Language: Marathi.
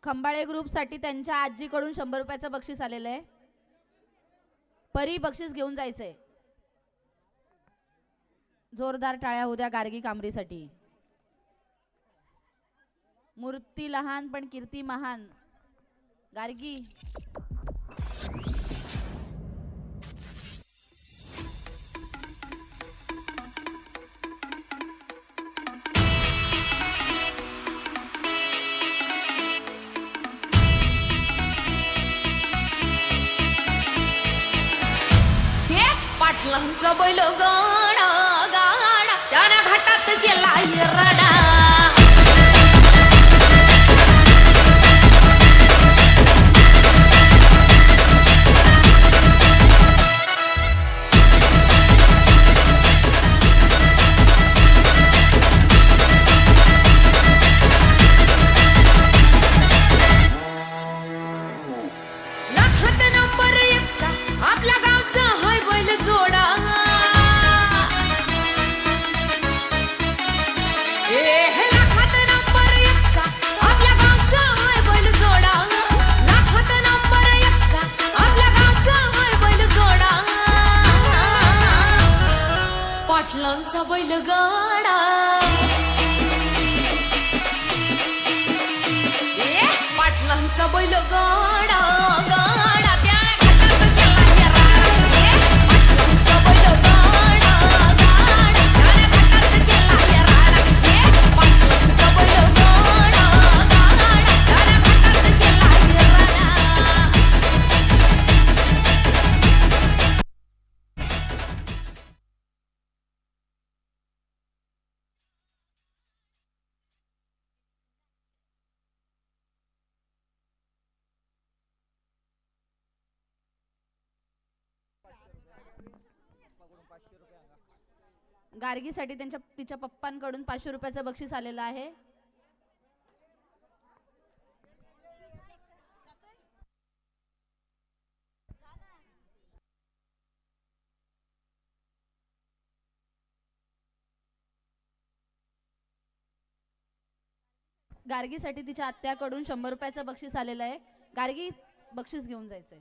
खंबाळे ग्रुप साठी त्यांच्या आजीकडून 100 रुपयाचं बक्षीस आलेलं आहे. परी बक्षीस घेऊन जायचंय. जोरदार टाळ्या होऊ द्या गार्गी कामरीसाठी. मूर्ती लहान पण कीर्ती महान. गार्गी पाटलांचा बैल गाणा गाणा त्याने घाटात गेला रडा. लाखात नंबर एकचा आपल्या गावचा हाय बैल जोडा. लाखात नंबर एकचा आपल्या गावचा हाय बैल जोडा. लाखात नंबर एकचा आपल्या गावचा हाय बैल जोडा. पाटलांचा बैल गाडा. पाटलांचा बैल गाडा गाडा त्या घाटात गेला राडा. पाटलांचा बैल गाडा गाडा त्या घाटात गेला राडा. गार्गीसाठी तिच्या पप्पांकडून 500 रुपयाचं बक्षीस आलेलं आहे. गार्गीसाठी तिच्या आत्याकडून 100 रुपयाचं बक्षीस आलेलं आहे. गार्गी बक्षीस घेऊन जायचंय.